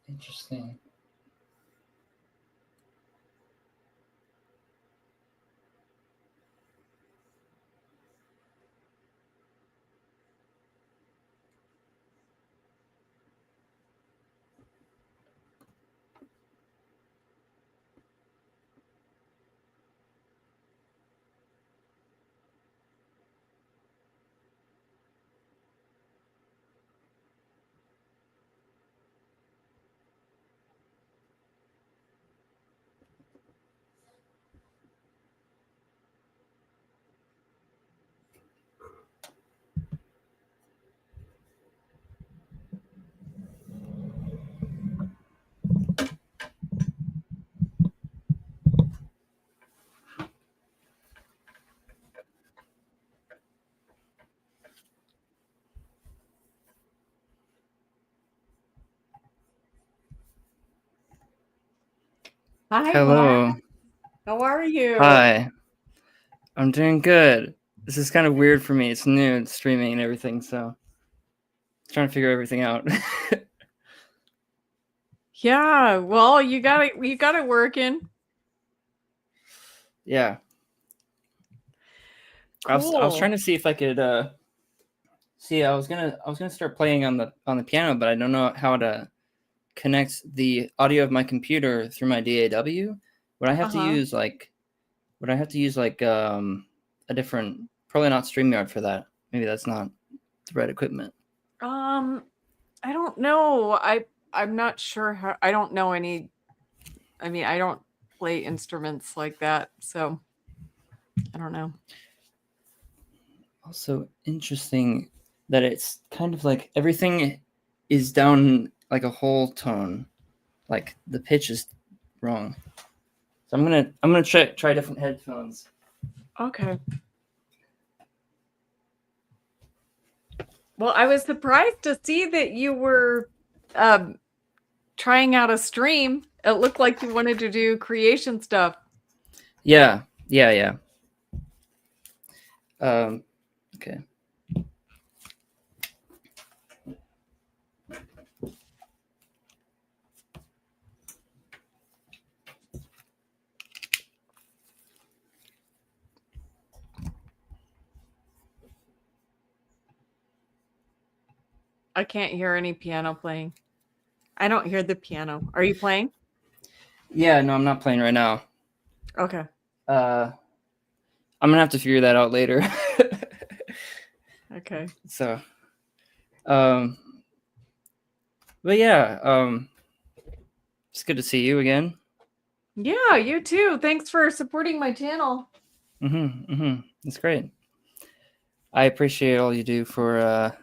Interesting. Hi, Hello. Glenn. How are you? Hi. I'm doing good. This is kind of weird for me. It's new, it's streaming and everything, so trying to figure everything out. Yeah, well, you got it working. Yeah. I was Cool. trying to see if I could see I was gonna start playing on the piano, but I don't know how to connect the audio of my computer through my DAW. Would I have to Uh-huh. use like would I have to use like a different, probably not StreamYard for that. Maybe that's not the right equipment. Um, I don't know. I'm not sure how I don't know any I mean, I don't play instruments like that, so I don't know. Also interesting that it's kind of like everything is down like a whole tone. Like the pitch is wrong. So I'm gonna try different headphones. Okay. Well, I was surprised to see that you were um trying out a stream. It looked like you wanted to do creation stuff. Yeah, yeah, yeah. Okay. I can't hear any piano playing. I don't hear the piano. Are you playing? Yeah, no, I'm not playing right now. Okay. Uh, I'm gonna have to figure that out later. Okay. So, um, but yeah, it's good to see you again. Yeah, you too. Thanks for supporting my channel. It's great. I appreciate all you do for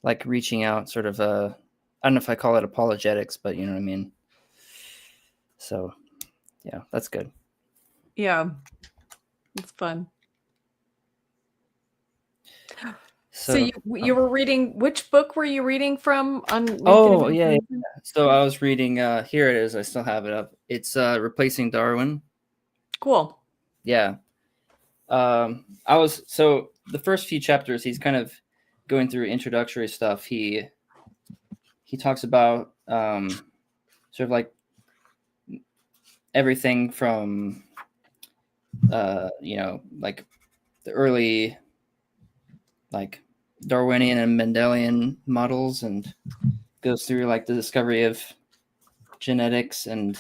like reaching out, sort of. I don't know if I call it apologetics, but you know what I mean. So, yeah, that's good. Yeah, it's fun. So So, you were reading, which book were you reading from on Naked oh yeah, yeah. Imagination? So I was reading. Here it is. I still have it up. It's replacing Darwin. Cool. Yeah. I was so the first few chapters. He's kind of going through introductory stuff. He talks about sort of like everything from like the early like Darwinian and Mendelian models, and goes through like the discovery of genetics and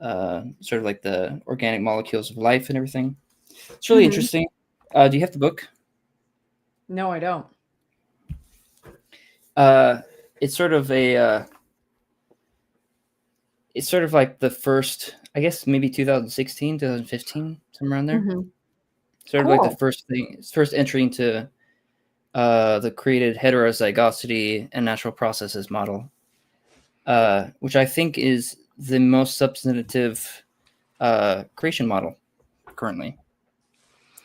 sort of like the organic molecules of life and everything. It's really Hmm. interesting. Do you have the book? No, I don't. Uh, it's sort of a it's sort of like the first, I guess maybe 2016, 2015, somewhere around there. Hmm. Sort of like the Cool. first thing, first entry into the created heterozygosity and natural processes model, which I think is the most substantive creation model currently.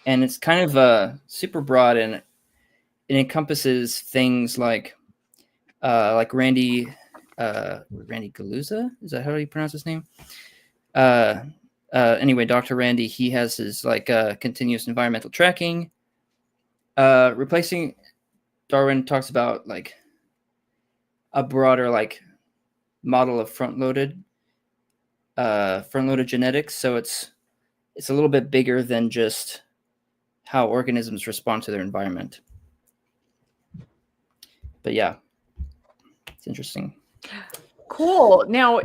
And it's kind of super broad, and it encompasses things like Randy Galuza. Is that how you pronounce his name? Uh, anyway, Dr. Randy, he has his like continuous environmental tracking. Replacing Darwin talks about like a broader like model of front-loaded genetics. So it's a little bit bigger than just how organisms respond to their environment. But yeah, it's interesting. Cool. Now,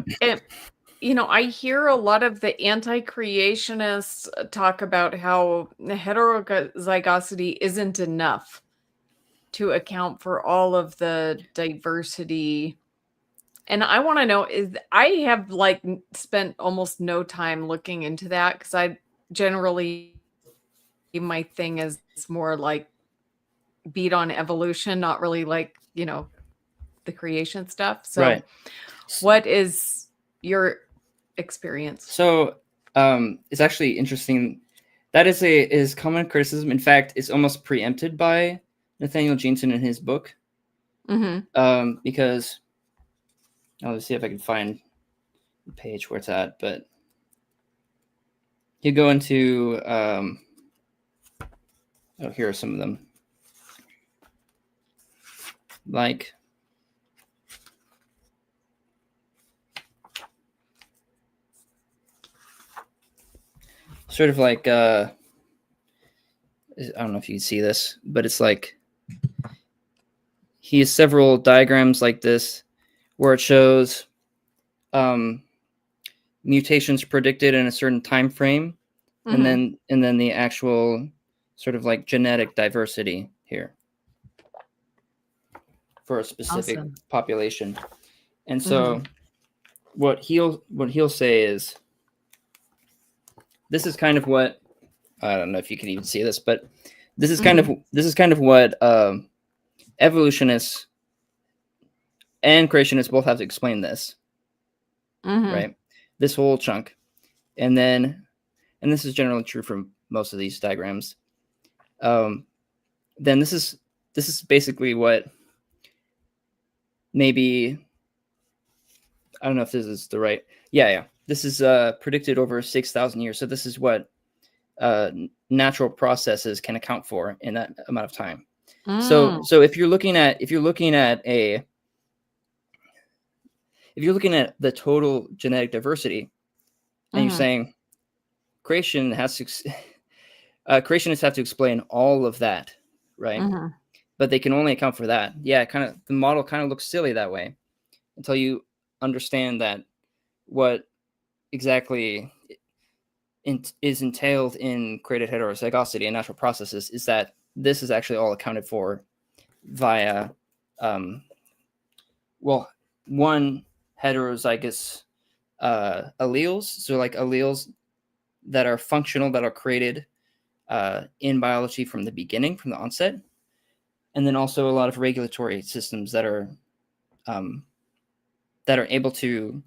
I hear a lot of the anti-creationists talk about how heterozygosity isn't enough to account for all of the diversity. And I want to know, I have like spent almost no time looking into that, because I generally, my thing is more like beat on evolution, not really like, the creation stuff. So Right. what is your experience? So it's actually interesting. That is common criticism. In fact, it's almost preempted by Nathaniel Jeanson in his book. Because let's see if I can find the page where it's at. But you go into here are some of them. Like sort of like I don't know if you can see this, but it's like he has several diagrams like this where it shows mutations predicted in a certain time frame, and then the actual sort of like genetic diversity here for a specific population. And so what he'll say is, this is kind of what, I don't know if you can even see this, but this is kind of what evolutionists and creationists both have to explain this, right? This whole chunk. And this is generally true for most of these diagrams. Then this is basically what maybe, I don't know if this is the right, yeah. This is predicted over 6,000 years. So this is what natural processes can account for in that amount of time. So if you're looking at the total genetic diversity, and you're saying creationists have to explain all of that, right? But they can only account for that. Yeah, the model kind of looks silly that way until you understand that what exactly is entailed in created heterozygosity and natural processes is that this is actually all accounted for via one, heterozygous alleles, so like alleles that are functional, that are created in biology from the beginning, from the onset, and then also a lot of regulatory systems that are able to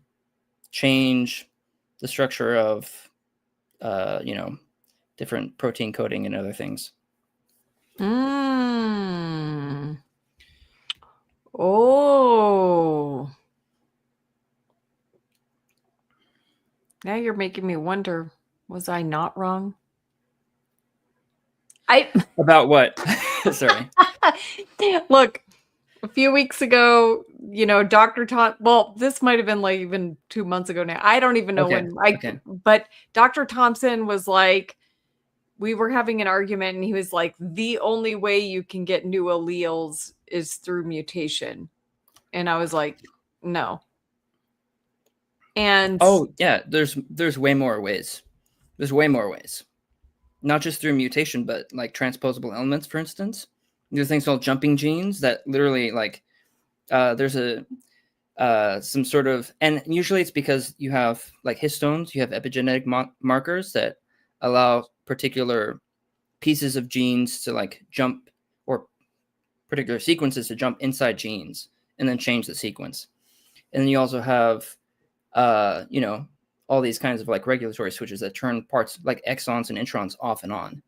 change the structure of different protein coding and other things. Oh, now you're making me wonder, was I not wrong? About what? Sorry. Look, a few weeks ago, Dr. Tom, well, this might have been like even 2 months ago now. I don't even know when. But Dr. Thompson was like, we were having an argument, and he was like, the only way you can get new alleles is through mutation. And I was like, no. And yeah, there's way more ways. There's way more ways. Not just through mutation, but like transposable elements, for instance. There's things called jumping genes that literally like there's some sort of, and usually it's because you have like histones, you have epigenetic markers that allow particular pieces of genes to like jump, or particular sequences to jump inside genes and then change the sequence. And then you also have all these kinds of like regulatory switches that turn parts like exons and introns off and on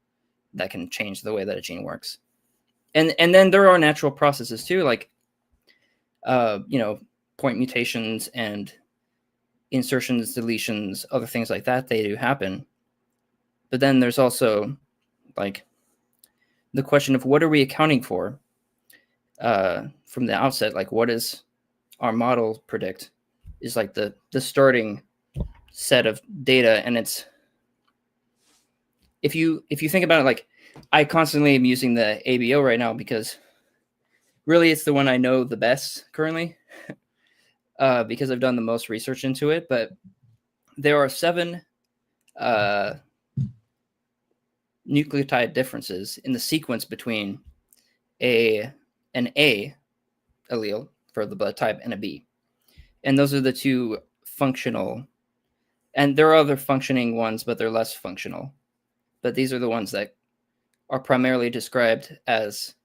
that can change the way that a gene works. And then there are natural processes too, like point mutations and insertions, deletions, other things like that. They do happen. But then there's also like the question of what are we accounting for from the outset? Like, what does our model predict is like the starting set of data. And it's, if you think about it, like I constantly am using the ABO right now because really it's the one I know the best currently, because I've done the most research into it. But there are 7 nucleotide differences in the sequence between an A allele for the blood type and a B. And those are the 2 functional, and there are other functioning ones, but they're less functional. But these are the ones that are primarily described as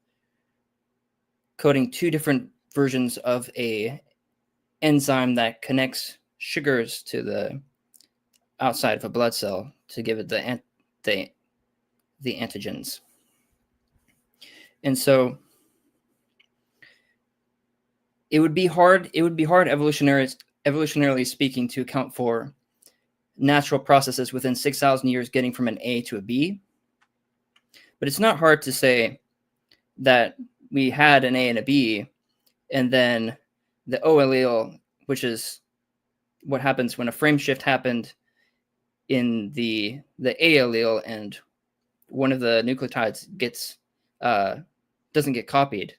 coding 2 different versions of a enzyme that connects sugars to the outside of a blood cell to give it the antigens. And so it would be hard evolutionarily speaking to account for natural processes within 6,000 years getting from an A to a B. But it's not hard to say that we had an A and a B, and then the O allele, which is what happens when a frame shift happened in the A allele, and one of the nucleotides doesn't get copied,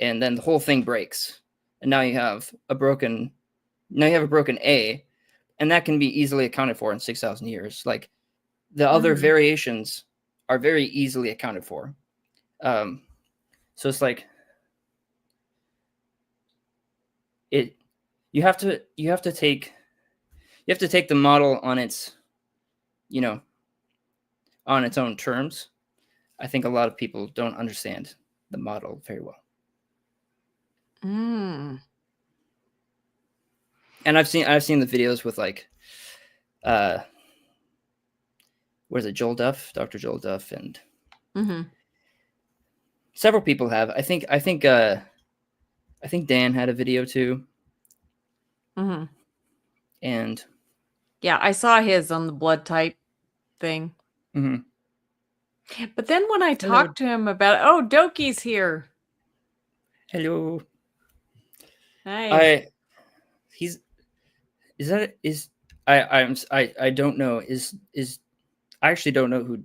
and then the whole thing breaks, and now you have a broken A, and that can be easily accounted for in 6,000 years. Like the other variations are very easily accounted for. So it's like you have to take the model on its, on its own terms. I think a lot of people don't understand the model very well. And I've seen the videos with like, what is it, Dr. Joel Duff, and several people have. I think Dan had a video too. And yeah, I saw his on the blood type thing. But then when I talked to him about, Doki's here. Hello. Hi. I don't know. I actually don't know who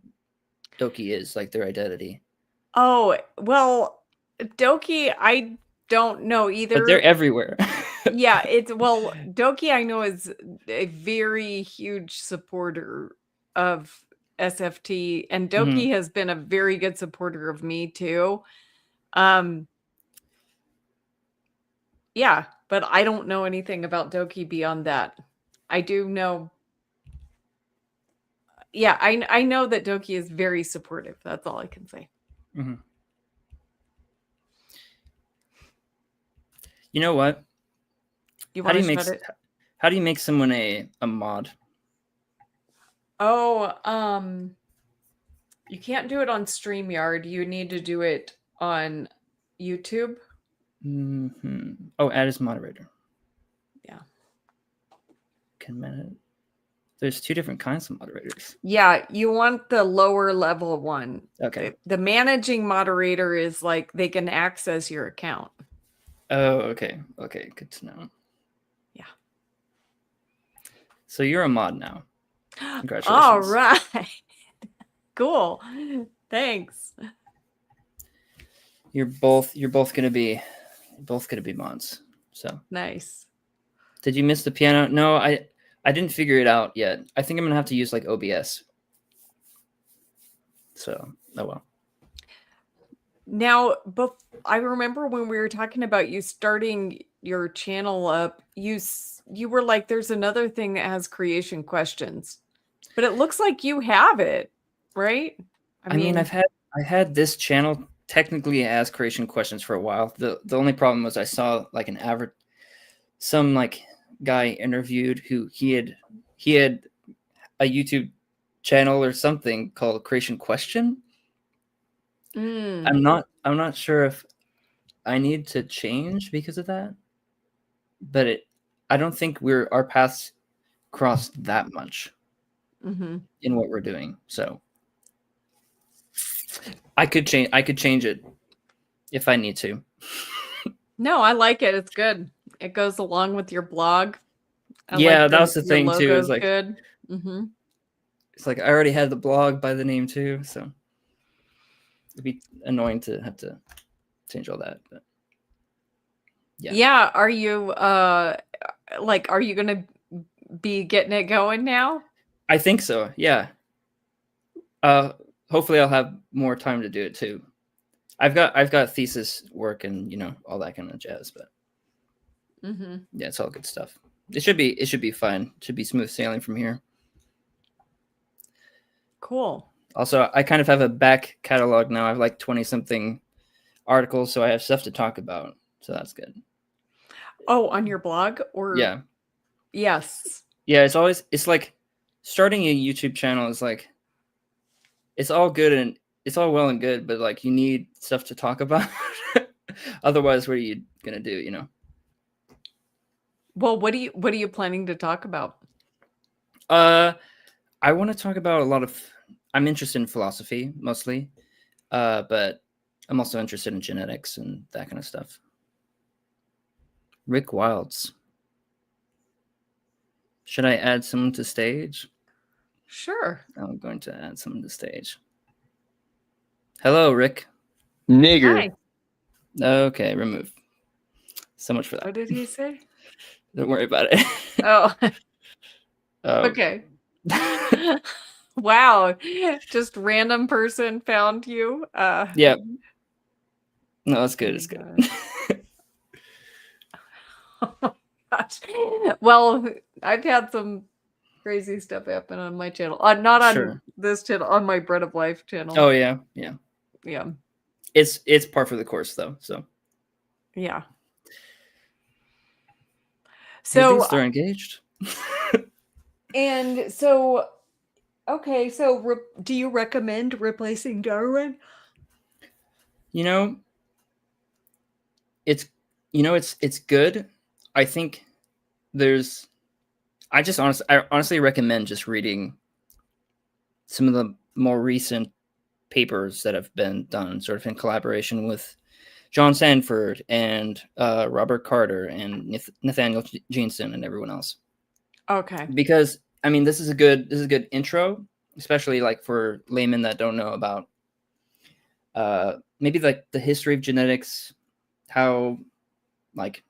Doki is, like their identity. Oh, well, Doki, I don't know either. But they're everywhere. Yeah, Doki I know is a very huge supporter of SFT, and Doki has been a very good supporter of me too. Yeah, but I don't know anything about Doki beyond that. I do know. Yeah, I know that Doki is very supportive. That's all I can say. You know what? How do you make someone a mod? Oh, you can't do it on StreamYard. You need to do it on YouTube. Oh, add as moderator. Yeah. There's 2 different kinds of moderators. Yeah, you want the lower level one. Okay. The managing moderator is like they can access your account. Oh, okay. Okay, good to know. Yeah. So you're a mod now. Congratulations. All right. Cool. Thanks. You're both gonna be mods. So nice. Did you miss the piano? No, I didn't figure it out yet. I think I'm gonna have to use like OBS. So well. Now, I remember when we were talking about you starting your channel up, you were like, there's another thing that has creation questions, but it looks like you have it, right? I mean, I had this channel technically as creation questions for a while. The only problem was I saw like some like guy interviewed who he had a YouTube channel or something called Creation Question. I'm not sure if I need to change because of that, but I don't think our paths crossed that much in what we're doing. So I could change it if I need to. No, I like it. It's good. It goes along with your blog. I like that was the your thing too. Is logo's like good. Mm-hmm. it's like I already had the blog by the name too, so it'd be annoying to have to change all that. But yeah, Yeah. Are you are you gonna be getting it going now? I think so. Yeah. Hopefully I'll have more time to do it too. I've got thesis work and all that kind of jazz, but Mm-hmm. yeah, it's all good stuff. It should be fun. It should be smooth sailing from here. Cool. Also, I kind of have a back catalog now. I have like 20 something articles, so I have stuff to talk about. So that's good. Oh, on your blog or Yeah. yes. Yeah, it's like starting a YouTube channel is like it's all good and it's all well and good, but like you need stuff to talk about. Otherwise, what are you gonna do? Well, what are you planning to talk about? I want to talk about a lot of. I'm interested in philosophy mostly, but I'm also interested in genetics and that kind of stuff. Rick Wilds. Should I add someone to stage? Sure. I'm going to add someone to stage. Hello, Rick. Nigger. Hi. Okay, remove. So much for that. What did he say? Don't worry about it. Oh, Oh. okay. Wow. Just random person found you. Yeah. No, it's good. my It's good. Oh my gosh. Well, I've had some crazy stuff happen on my channel. Not on Sure. this channel, on my Bread of Life channel. Oh yeah, yeah. Yeah. It's par for the course though. So Yeah. at So least they're engaged. and so okay, so do you recommend replacing Darwin? You know, it's it's good. I think there's. I honestly recommend just reading some of the more recent papers that have been done, sort of in collaboration with John Sanford and Robert Carter and Nathaniel Jeanson and everyone else. Okay. Because I mean, this is a good intro, especially like for laymen that don't know about maybe like the history of genetics, how like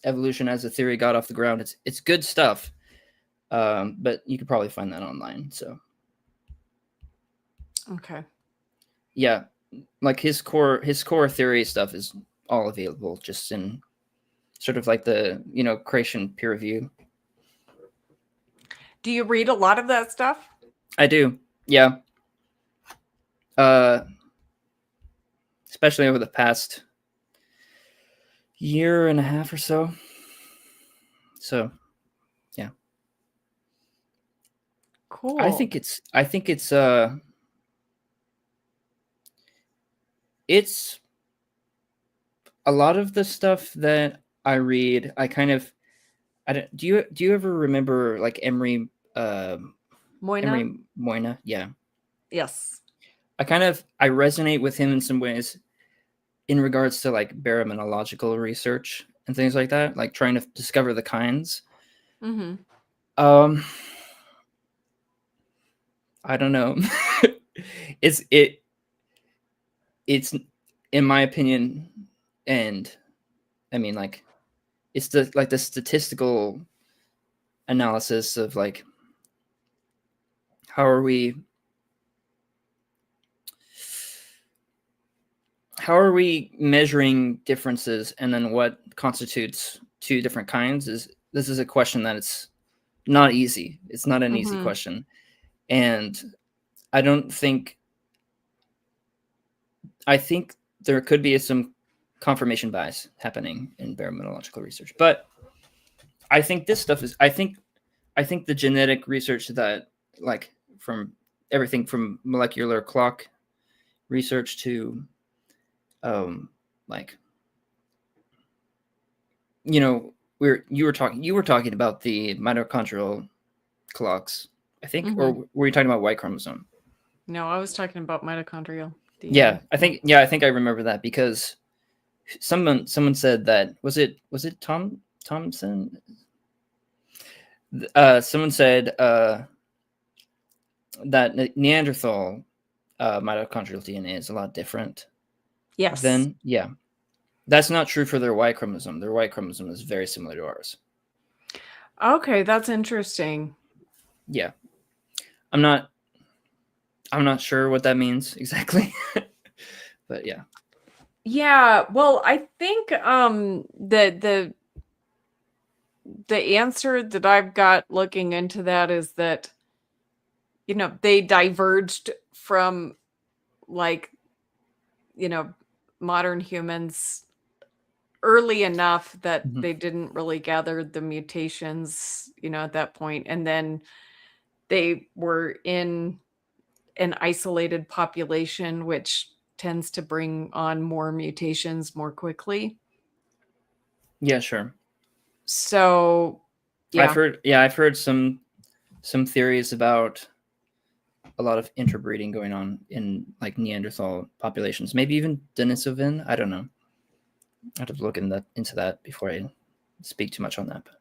evolution as a theory got off the ground. It's good stuff, but you could probably find that online. So Okay. yeah, like his core theory stuff is all available just in sort of like the creation peer review. Do you read a lot of that stuff? I do, yeah. Especially over the past year and a half or so. So, yeah. Cool. I think it's it's a lot of the stuff that I read. I don't. Do you ever remember like Emery Moyna? Emery Moyna? Yeah. Yes. I resonate with him in some ways in regards to like baraminological research and things like that, like trying to discover the kinds. Mm-hmm. I don't know. it's in my opinion, and I mean like it's the statistical analysis of like how are we measuring differences and then what constitutes two different kinds. This is a question that it's not easy. It's not an easy question. And I think there could be some confirmation bias happening in baraminological research. But I think this stuff is I think the genetic research that like from everything from molecular clock research to like you were talking about the mitochondrial clocks, I think, or were you talking about Y chromosome? No, I was talking about mitochondrial DNA. Yeah, I think I remember that because someone said that was it Thompson? Someone said that Neanderthal mitochondrial DNA is a lot different. Yes. Then, yeah, that's not true for their Y chromosome. Their Y chromosome is very similar to ours. Okay, that's interesting. Yeah, I'm not sure what that means exactly, but yeah. Yeah, well, I think the answer that I've got looking into that is that, they diverged from, like, modern humans early enough that Mhm. they didn't really gather the mutations, at that point, and then they were in an isolated population, which tends to bring on more mutations more quickly. Yeah, sure. So, yeah. I've heard some theories about a lot of interbreeding going on in like Neanderthal populations, maybe even Denisovan. I don't know. I have to look into that before I speak too much on that. But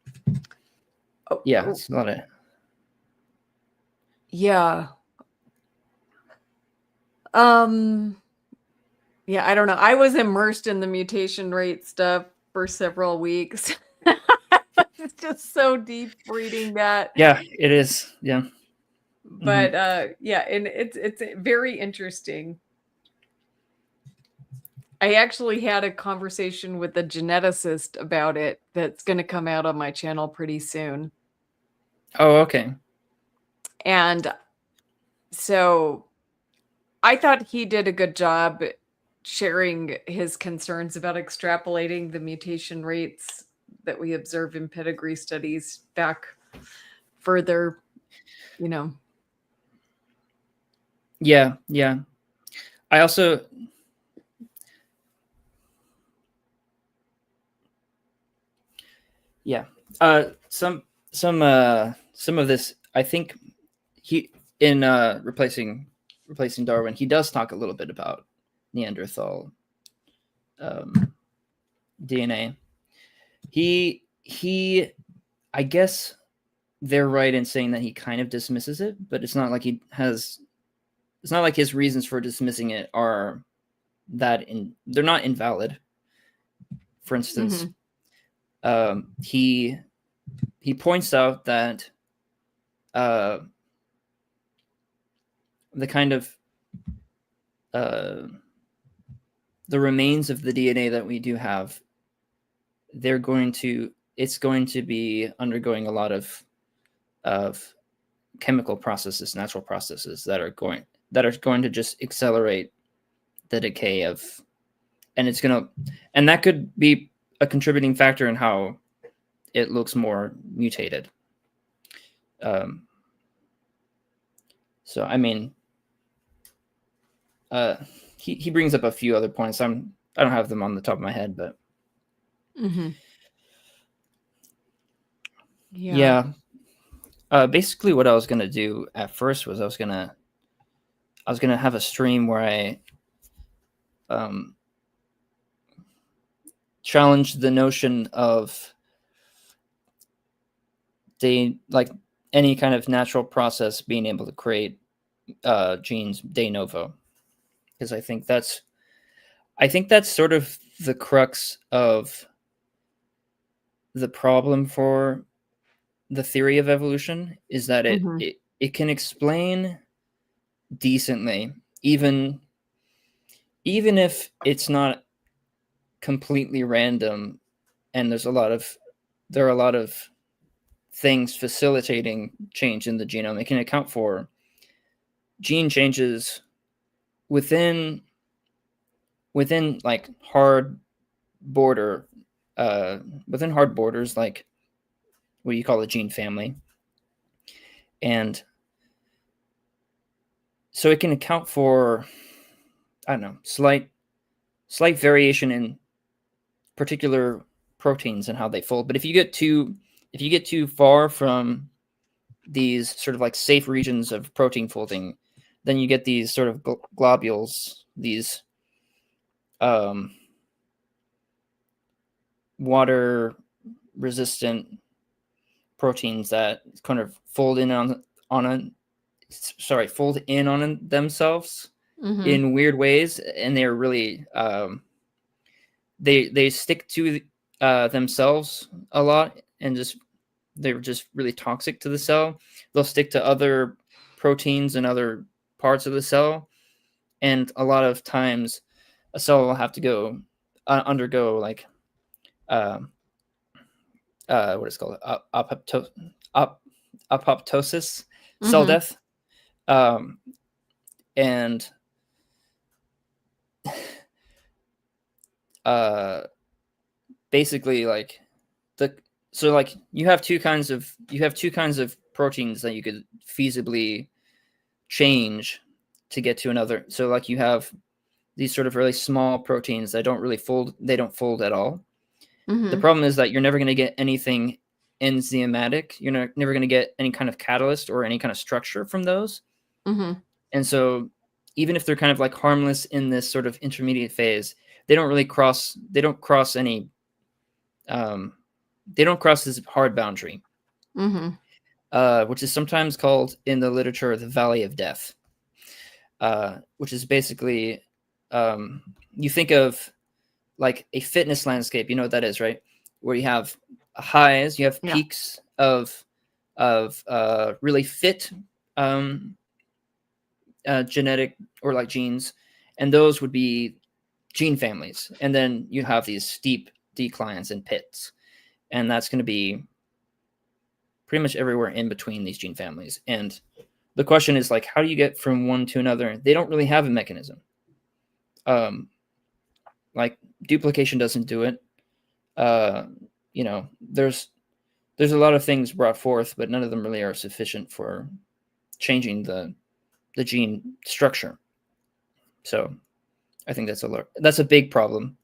Oh, yeah, oh, it's a lot of. yeah. Um, yeah, I don't know. I was immersed in the mutation rate stuff for several weeks. It's just so deep reading that. Yeah, it is. Yeah. But yeah, and it's very interesting. I actually had a conversation with a geneticist about it that's going to come out on my channel pretty soon. Oh, okay. And so I thought he did a good job sharing his concerns about extrapolating the mutation rates that we observe in pedigree studies back further, you know. Yeah, yeah. I also. Yeah. Some of this, I think he in replacing Darwin, he does talk a little bit about Neanderthal um, DNA. He I guess they're right in saying that he kind of dismisses it, but it's not like it's not like his reasons for dismissing it are they're not invalid. For instance, Mhm. he points out that uh, the kind of uh, the remains of the DNA that we do have, it's going to be undergoing a lot of chemical processes, natural processes that are going to just accelerate the decay of, and and that could be a contributing factor in how it looks more mutated. Um, so I mean, uh, he brings up a few other points. I don't have them on the top of my head, but Mhm. Yeah. yeah. Basically, what I was gonna do at first was I was gonna have a stream where I um, challenge the notion of like any kind of natural process being able to create genes de novo, because I think that's sort of the crux of the problem for the theory of evolution, is that Mhm. it can explain decently, even if it's not completely random, and there are a lot of things facilitating change in the genome. It can account for gene changes within like border within hard borders, like what you call a gene family, and so it can account for, I don't know, slight variation in particular proteins and how they fold. But if you get too far from these sort of like safe regions of protein folding, then you get these sort of globules, these um, water resistant proteins that kind of fold in on themselves in weird ways, and they're really they stick to themselves a lot, and they're just really toxic to the cell. They'll stick to other proteins and other parts of the cell, and a lot of times a cell will have to undergo like what is called apoptosis, cell death, and basically like you have two kinds of proteins that you could feasibly change to get to another. So like you have these sort of really small proteins that don't really fold. They don't fold at all. The problem is that you're never going to get anything enzymatic. You're never going to get any kind of catalyst or any kind of structure from those. And so even if they're kind of like harmless in this sort of intermediate phase, they don't cross this hard boundary, which is sometimes called in the literature the Valley of Death, which is basically you think of like a fitness landscape. You know what that is, right? Where you have highs, you have peaks of really fit genetic or like genes, and those would be gene families. And then you have these steep declines and pits, and that's going to be pretty much everywhere in between these gene families. And the question is like, how do you get from one to another? They don't really have a mechanism. Like duplication doesn't do it. There's a lot of things brought forth, but none of them really are sufficient for changing the gene structure. So I think that's a big problem.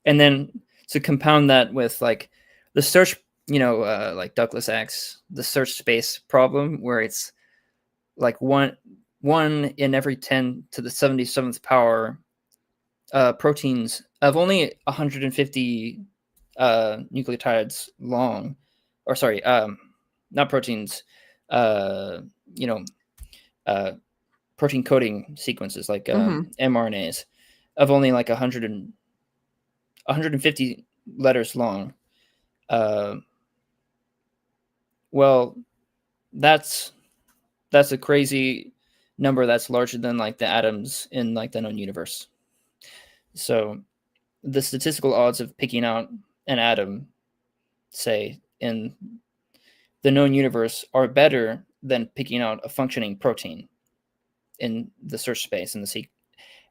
And then to compound that with like the search, like Douglas X, the search space problem, where it's like one in every 10 to the 77th power proteins of only 150 nucleotides long, or sorry, not proteins, protein coding sequences like mRNAs of only like 150 letters long. Well, that's a crazy number. That's larger than like the atoms in like the known universe. So the statistical odds of picking out an atom, say, in the known universe are better than picking out a functioning protein in the search space in the sequence.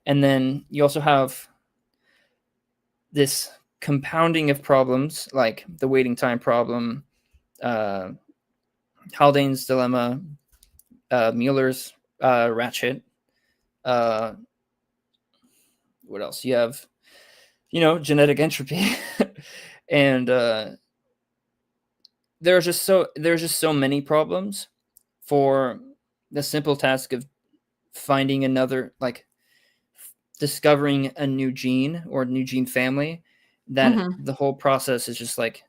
And then you also have this compounding of problems like the waiting time problem, Haldane's dilemma, Mueller's ratchet. What else? You have, genetic entropy, and there's just so many problems for the simple task of finding another, like discovering a new gene or a new gene family, that the whole process is just like,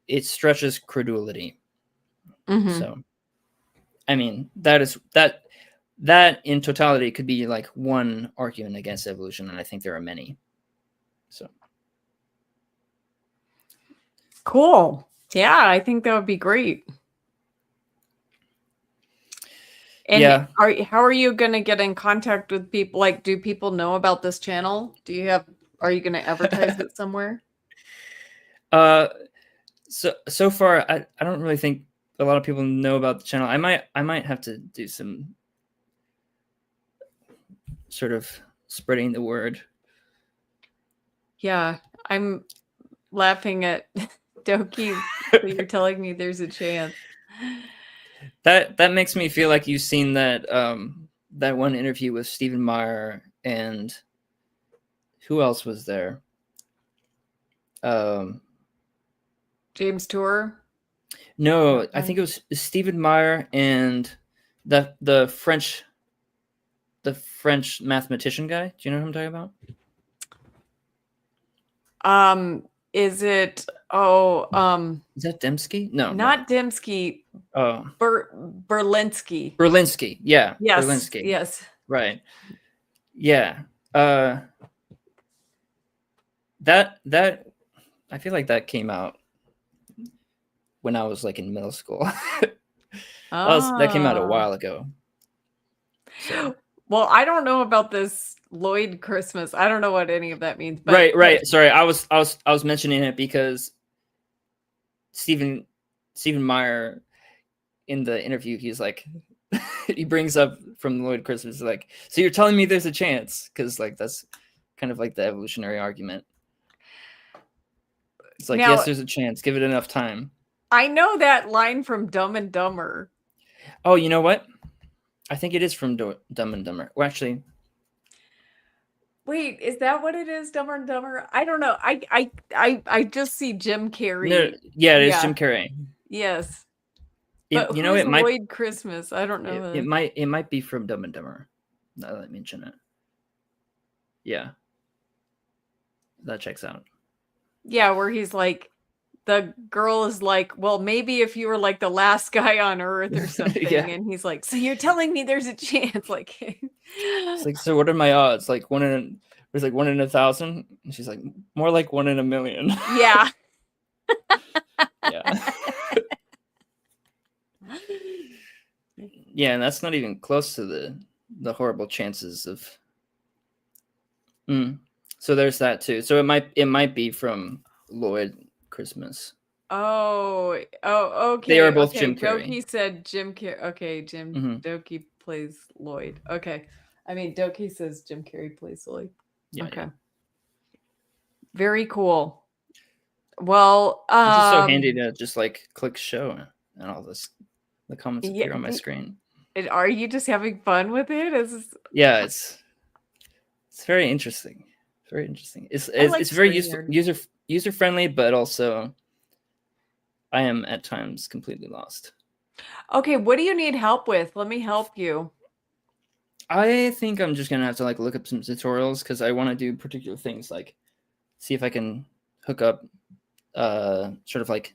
it stretches credulity. So, I mean, that in totality could be like one argument against evolution, and I think there are many. So cool. Yeah, I think that would be great. And how are you going to get in contact with people? Like, do people know about this channel? Are you going to advertise it somewhere? So far, I don't really think a lot of people know about the channel. I might have to do some sort of spreading the word. Yeah, I'm laughing at Doki. So you're telling me there's a chance. That makes me feel like you've seen that that one interview with Stephen Meyer, and who else was there? James Tour? No, okay. I think it was Stephen Meyer and the French mathematician guy. Do you know who I'm talking about? Is it Is that Dembski? No. not Dembski, Oh, Berlinski. Berlinski. Yeah, Yes, Berlinski. yes. Right. Yeah. That I feel like that came out when I was like in middle school. That came out a Ah. while ago. So. Well, I don't know about this Lloyd Christmas. I don't know what any of that means, but Right. Sorry, I was mentioning it because Stephen Meyer in the interview, he's like, he brings up from Lloyd Christmas, like, so you're telling me there's a chance, because like that's kind of like the evolutionary argument. It's like, now, yes, there's a chance. Give it enough time. I know that line from Dumb and Dumber. Oh, you know what? I think it is from Dumb and Dumber. Well, actually, wait, is that what it is? Dumber and Dumber? I don't know. I just see Jim Carrey. No, yeah, it is Jim Carrey. Yes. But who's it might Lloyd Christmas? I don't know. It might be from Dumb and Dumber. Now that I mention it. Yeah. That checks out. Yeah, where he's like, the girl is like, well, maybe if you were like the last guy on Earth or something. Yeah. And he's like, so you're telling me there's a chance? Like, it's like, so what are my odds? Like there's like 1 in 1,000, and she's like, more like 1 in 1,000,000. Yeah. Yeah. Yeah, and that's not even close to the horrible chances of. So there's that too. So it might be from Lloyd Christmas. Oh, okay. They are both Jim Carrey. Doki said Jim Carrey. Okay, Doki plays Lloyd. Okay. I mean, Doki says Jim Carrey plays Lloyd. Yeah, okay. Yeah. Very cool. Well, it's just so handy to just like click show and all this. The comments appear on my screen. Are you just having fun with it? Yeah, it's very interesting. Very interesting. It's very user friendly, but also I am at times completely lost. Okay, what do you need help with? Let me help you. I think I'm just gonna have to like look up some tutorials because I want to do particular things, like see if I can hook up sort of like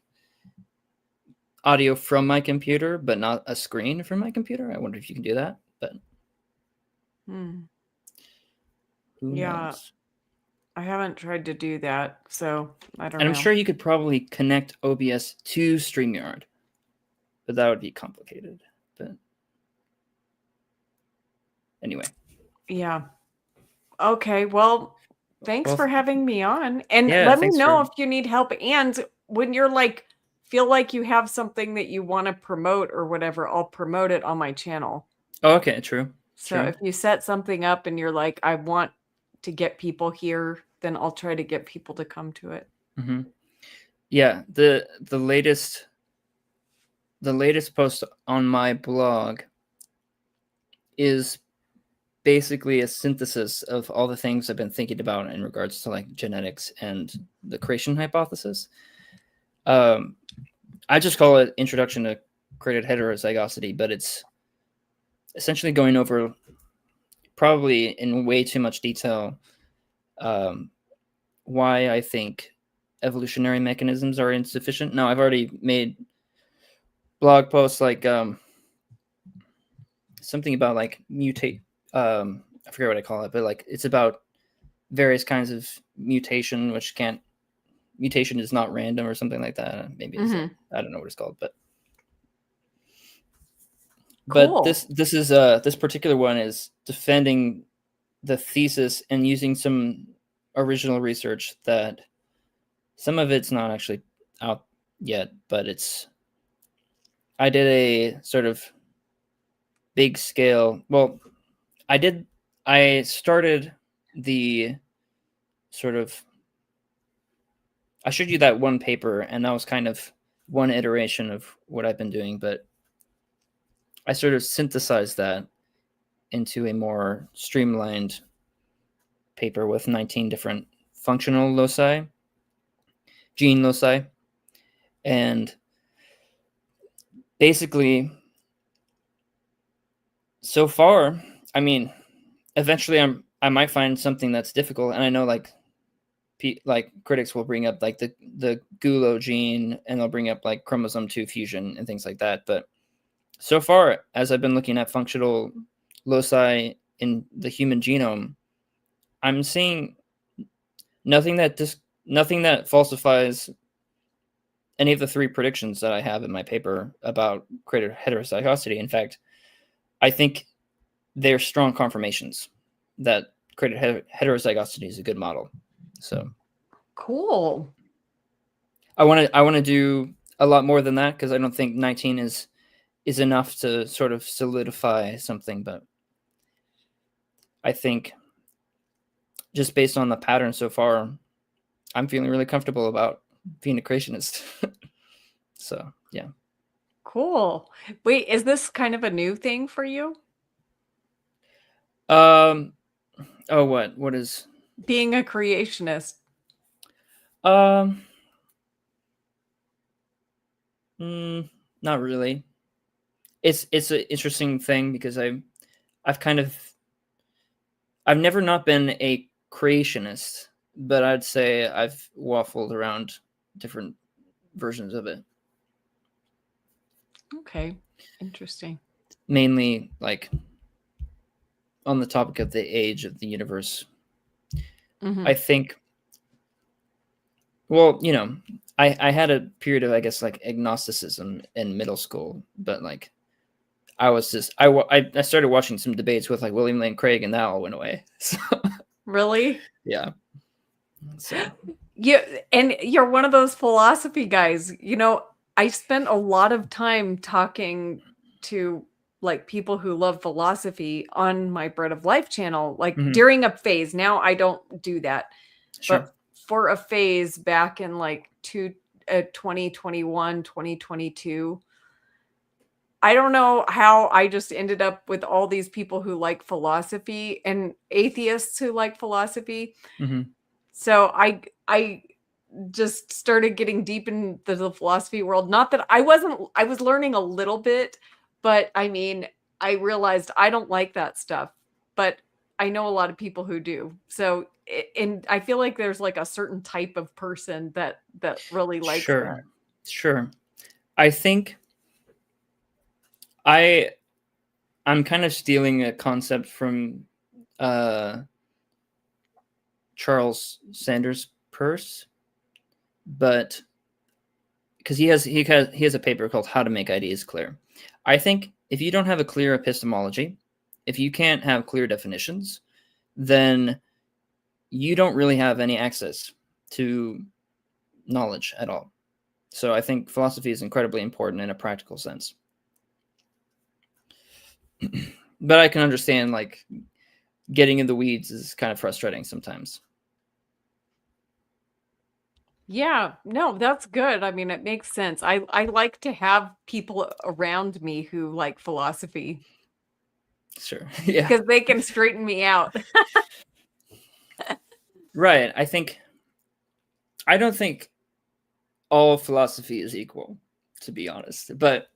audio from my computer, but not a screen from my computer. I wonder if you can do that, but who knows? I haven't tried to do that, so I don't know. And I'm sure you could probably connect OBS to StreamYard, but that would be complicated. But anyway. Yeah. Okay, well, thanks for having me on. And let me know if you need help. And when you're like, feel like you have something that you want to promote or whatever, I'll promote it on my channel. Oh, okay, true. So if you set something up and you're like, I want to get people here, then I'll try to get people to come to it. Mm-hmm. Yeah, the latest post on my blog is basically a synthesis of all the things I've been thinking about in regards to like genetics and the creation hypothesis. I just call it Introduction to Created Heterozygosity, but it's essentially going over, probably in way too much detail, why I think evolutionary mechanisms are insufficient. Now, I've already made blog posts like something about like mutate. I forget what I call it, but like it's about various kinds of mutation, mutation is not random or something like that. Maybe it's I don't know what it's called, but cool. But this particular one is defending the thesis and using some original research that some of it's not actually out yet, but I did a sort of big scale. Well, I started the sort of, I showed you that one paper, and that was kind of one iteration of what I've been doing, but I sort of synthesized that into a more streamlined paper with 19 different functional loci, gene loci, and basically, so far, I mean, eventually I might find something that's difficult, and I know like like critics will bring up like the gulo gene, and they'll bring up like chromosome 2 fusion and things like that. But so far, as I've been looking at functional loci in the human genome, I'm seeing nothing that falsifies any of the 3 predictions that I have in my paper about created heterozygosity. In fact, I think they're strong confirmations that created heterozygosity is a good model. So Cool. I want to do a lot more than that, because I don't think 19 is enough to sort of solidify something. But I think just based on the pattern so far, I'm feeling really comfortable about being a creationist. So yeah. Cool. Wait, is this kind of a new thing for you? Oh, what is Being a creationist? Not really. It's an interesting thing, because I've never not been a creationist, but I'd say I've waffled around different versions of it. Okay, interesting. Mainly like on the topic of the age of the universe. I think, well, I had a period of, I guess, like agnosticism in middle school, but like I was just I started watching some debates with like William Lane Craig, and that all went away. So Really? yeah. So Yeah, and you're one of those philosophy guys. I spent a lot of time talking to like people who love philosophy on my Bread of Life channel, like during a phase. Now I don't do that. sure. But for a phase back in like 2021, 2022, I don't know how I just ended up with all these people who like philosophy and atheists who like philosophy. So I just started getting deep into the philosophy world. Not that I was learning a little bit, but I mean, I realized I don't like that stuff, but I know a lot of people who do. So, and I feel like there's like a certain type of person that really likes that. Sure. I think I'm kind of stealing a concept from Charles Sanders Peirce, but because he has a paper called How to Make Ideas Clear. I think if you don't have a clear epistemology, if you can't have clear definitions, then you don't really have any access to knowledge at all. So I think philosophy is incredibly important in a practical sense. But I can understand like getting in the weeds is kind of frustrating sometimes. Yeah, no, that's good. I mean, it makes sense. I like to have people around me who like philosophy Sure. Yeah. because they can straighten me out. Right. I don't think all philosophy is equal, to be honest. But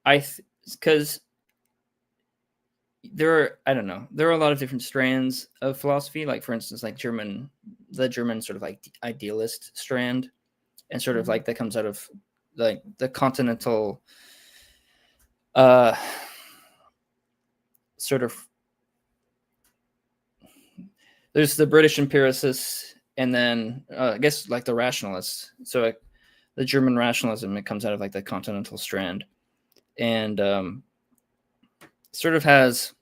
because there are a lot of different strands of philosophy. Like, for instance, like the German sort of like idealist strand, and sort of like that comes out of like the continental sort of, there's the British empiricists, and then I guess like the rationalists. So like the German rationalism, it comes out of like the continental strand, and sort of has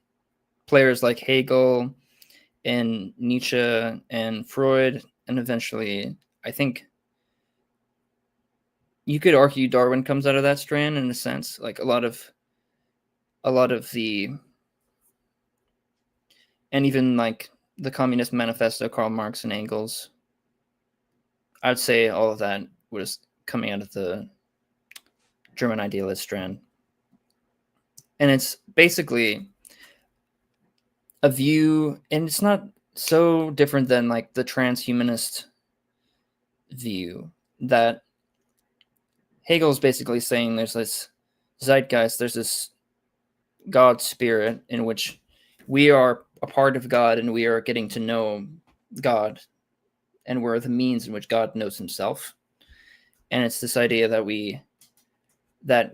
players like Hegel and Nietzsche and Freud, and eventually I think you could argue Darwin comes out of that strand in a sense. Like a lot of the, and even like the Communist Manifesto, Karl Marx and Engels, I'd say all of that was coming out of the German idealist strand. And it's basically a view, and it's not so different than like the transhumanist view, that Hegel's basically saying there's this zeitgeist, there's this God spirit in which we are a part of God, and we are getting to know God and we're the means in which God knows himself. And it's this idea that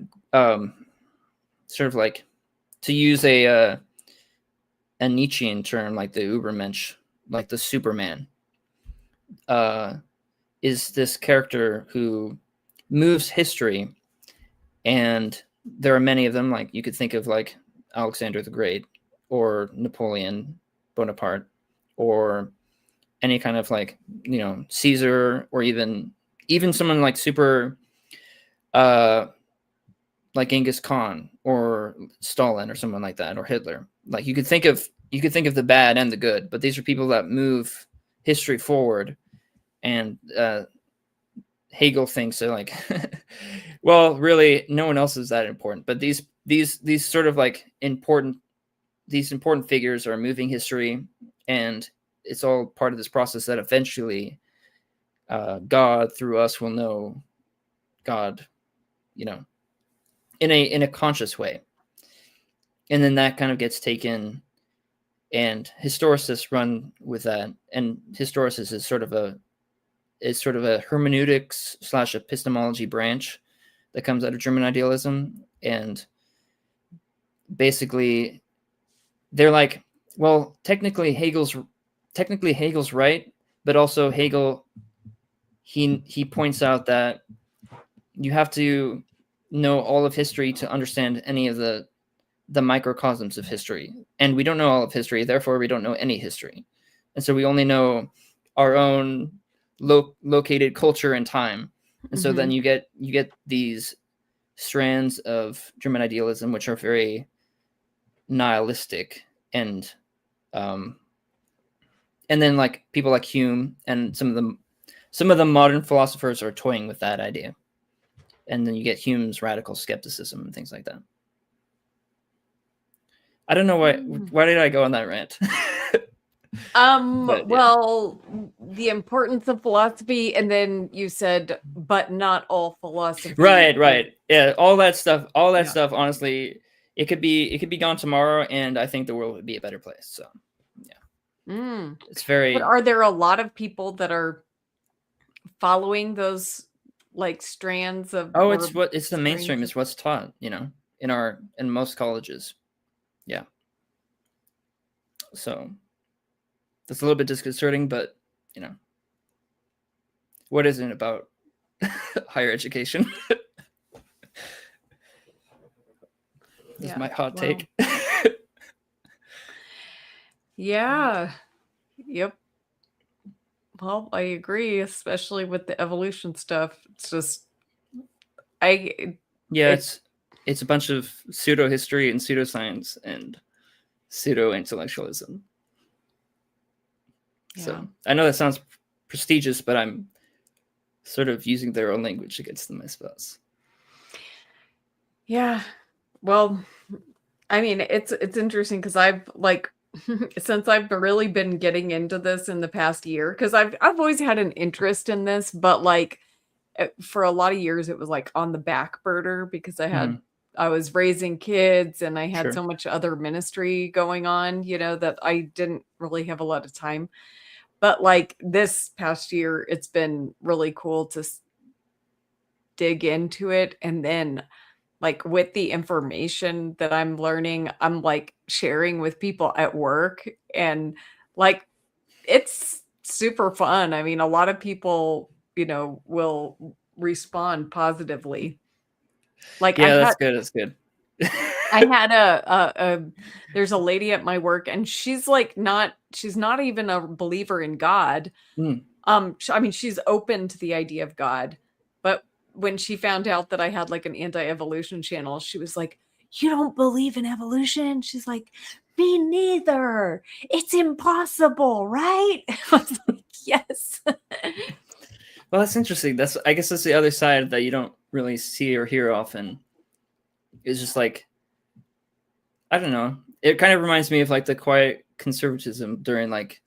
sort of like, to use a Nietzschean term, like the Übermensch, like the Superman, is this character who moves history. And there are many of them. Like, you could think of like Alexander the Great, or Napoleon Bonaparte, or any kind of like, Caesar, or even someone like super like Genghis Khan or Stalin or someone like that, or Hitler. Like, you could think of the bad and the good, but these are people that move history forward. And Hegel thinks they're like, well, really, no one else is that important. But these sort of like important figures are moving history, and it's all part of this process that eventually God through us will know God, in a conscious way. And then that kind of gets taken, and historicists run with that. And historicis is sort of a hermeneutics / epistemology branch that comes out of German idealism. And basically they're like, well, technically Hegel's right, but also Hegel, he points out that you have to know all of history to understand any of the microcosms of history. And we don't know all of history, therefore we don't know any history. And so we only know our own located culture and time. And so then you get these strands of German idealism which are very nihilistic, and then like people like Hume and some of the modern philosophers are toying with that idea. And then you get Hume's radical skepticism and things like that. I don't know why did I go on that rant? But, well, the importance of philosophy, and then you said, but not all philosophy. Right. Yeah, all that stuff, honestly, it could be gone tomorrow, and I think the world would be a better place. So, yeah. It's very. But are there a lot of people that are following those like strands of? Oh, it's the mainstream. It's what's taught, in most colleges. Yeah. So that's a little bit disconcerting, but what isn't about higher education? This is my hot take. Yeah. Yep. Well, I agree, especially with the evolution stuff. It's just, it's a bunch of pseudo history and pseudoscience and pseudo intellectualism. Yeah. So I know that sounds prestigious, but I'm sort of using their own language against them, I suppose. Yeah. Well, I mean, it's interesting because I've like since I've really been getting into this in the past year, because I've always had an interest in this, but like for a lot of years it was like on the back burner because I was raising kids and I had so much other ministry going on, that I didn't really have a lot of time. But like this past year, it's been really cool to dig into it. And then like with the information that I'm learning, I'm like sharing with people at work, and like it's super fun. I mean, a lot of people, will respond positively. Like, yeah, that's good. That's good. I had there's a lady at my work, and she's not even a believer in God. I mean, she's open to the idea of God, but when she found out that I had like an anti-evolution channel, she was like, "You don't believe in evolution?" She's like, "Me neither. It's impossible, right?" I was like, "Yes." Well, that's interesting. I guess that's the other side that you don't really see or hear often. It's just like, I don't know. It kind of reminds me of like the quiet conservatism during like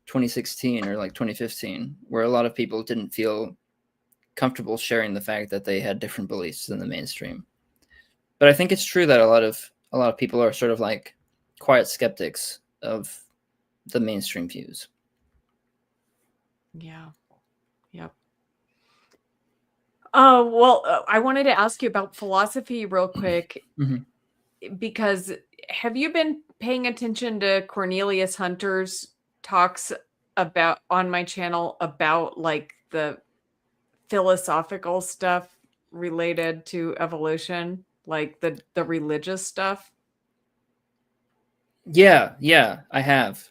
2016 or like 2015, where a lot of people didn't feel comfortable sharing the fact that they had different beliefs than the mainstream. But I think it's true that a lot of people are sort of like quiet skeptics of the mainstream views. Yeah. Yep. I wanted to ask you about philosophy real quick Mhm. because have you been paying attention to Cornelius Hunter's talks about on my channel about like the philosophical stuff related to evolution, like the religious stuff? Yeah, I have.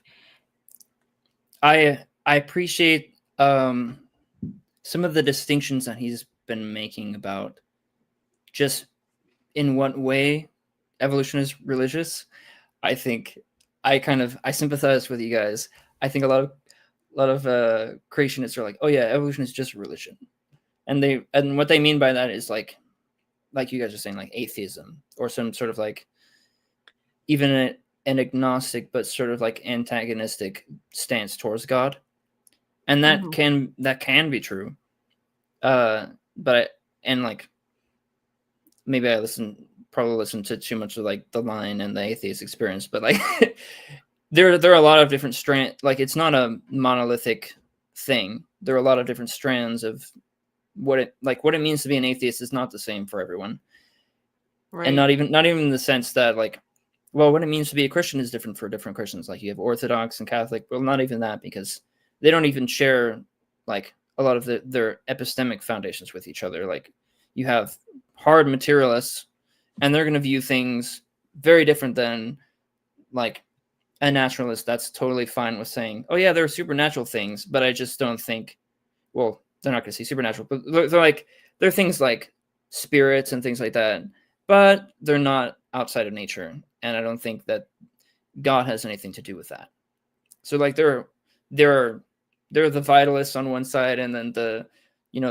I appreciate some of the distinctions that he's been making about just in what way evolution is religious. I think I sympathize with you guys. I think a lot of creationists are like, oh yeah, evolution is just religion, and what they mean by that is like you guys are saying, like atheism or some sort of like even an agnostic but sort of like antagonistic stance towards God, and that Mhm. can be true. But and like maybe probably listen to too much of like the Line and the Atheist Experience, but like there are a lot of different like it's not a monolithic thing. There are a lot of different strands of what it means to be an atheist is not the same for everyone. And Right. not even in the sense that like, well, what it means to be a Christian is different for different Christians. Like you have Orthodox and Catholic. Well, not even that, because they don't even share like a lot of their epistemic foundations with each other. Like you have hard materialists, and they're going to view things very different than like a naturalist that's totally fine with saying, oh yeah, there are supernatural things, but I just don't think, well, they're not going to say supernatural, but they're like, there are things like spirits and things like that, but they're not outside of nature. And I don't think that God has anything to do with that. So like there are there are the vitalists on one side, and then the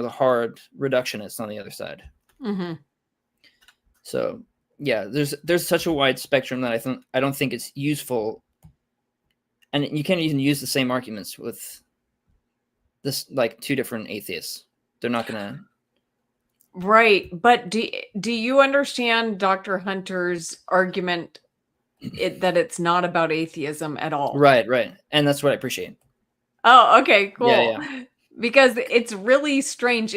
hard reductionists on the other side. Mhm. So yeah, there's such a wide spectrum that I don't think it's useful, and you can't even use the same arguments with this like two different atheists. They're not gonna. Right, but do you understand Dr. Hunter's argument that it's not about atheism at all? Right, and that's what I appreciate. Oh, okay, Yeah, cool. yeah. Because it's really strange.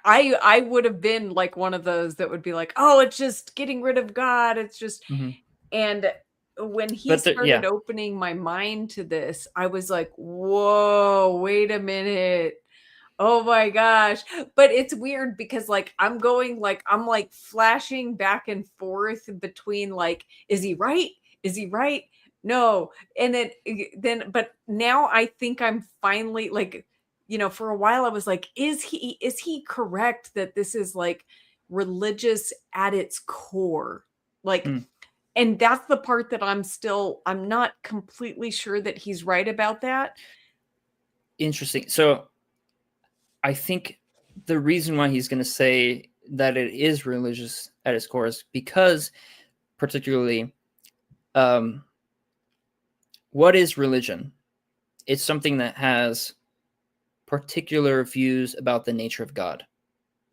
I would have been like one of those that would be like, "Oh, it's just getting rid of God. It's just." Hmm. And when he But started yeah, opening my mind to this, I was like, "Whoa, wait a minute. Oh my gosh." But it's weird because like I'm like flashing back and forth between like, is he right? Is he right? No. And then but now I think I'm finally like, for a while I was like, is he correct that this is like religious at its core? Like, hmm, and that's the part that I'm not completely sure that he's right about that. interesting. So I think the reason why he's going to say that it is religious at its core is because, particularly, um, what is religion? It's something that has particular views about the nature of God.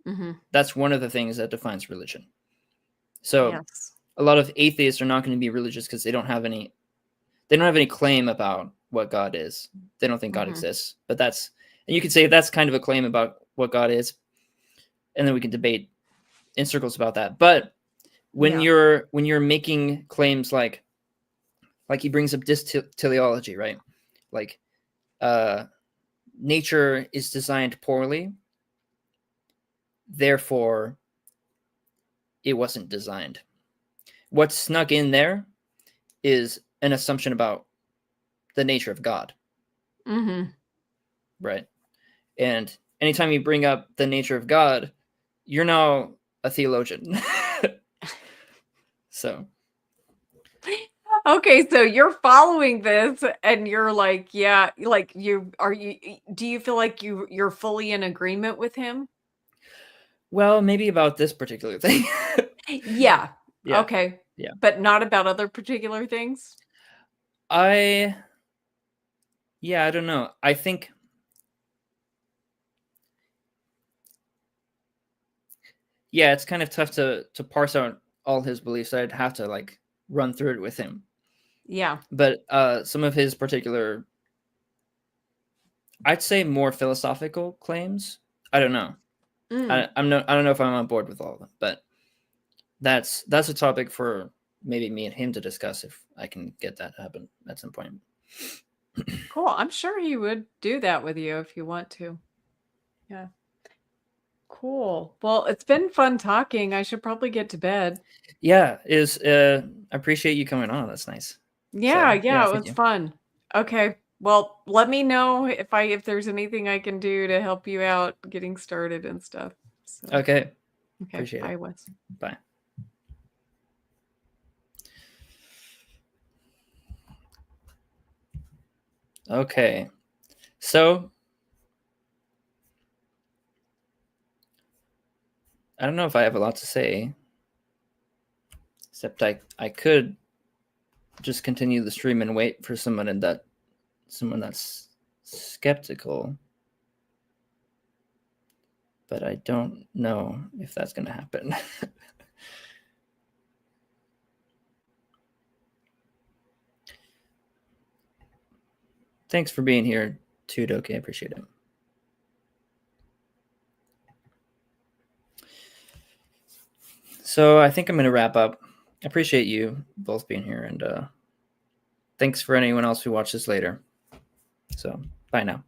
Mhm. That's one of the things that defines religion. So Yes. a lot of atheists are not going to be religious because they don't have any claim about what God is. They don't think God Mhm. exists. And you could say that's kind of a claim about what God is, and then we can debate in circles about that. But Yeah. when you're making claims like he brings up teleology, right? Like uh, nature is designed poorly, therefore it wasn't designed. What's snuck in there is an assumption about the nature of God, Mhm. right? And anytime you bring up the nature of God, you're now a theologian. So Okay, so you're following this and you're like, yeah, like do you feel like you're fully in agreement with him? well, maybe about this particular thing. Yeah. Yeah, Okay. yeah. But not about other particular things? I Yeah, I don't know. I think yeah, it's kind of tough to parse out all his beliefs. I'd have to like run through it with him. Yeah. But some of his particular I'd say more philosophical claims. I don't know. Mm. I don't know if I'm on board with all of them, but that's a topic for maybe me and him to discuss if I can get that to happen at some point. Cool. I'm sure he would do that with you if you want to. Yeah. Cool. Well, it's been fun talking. I should probably get to bed. Yeah, I appreciate you coming on. That's nice. Yeah, So yeah, yeah, it thank was you. fun. Okay. Well, let me know if there's anything I can do to help you out getting started and stuff. So, Okay, okay. appreciate Bye, it. Wes. Bye. Okay, so I don't know if I have a lot to say, except I could just continue the stream and wait for someone that's skeptical, but I don't know if that's going to happen. Thanks for being here too, Doki. I appreciate it. So I think I'm going to wrap up. I appreciate you both being here, and thanks for anyone else who watches later. So bye now.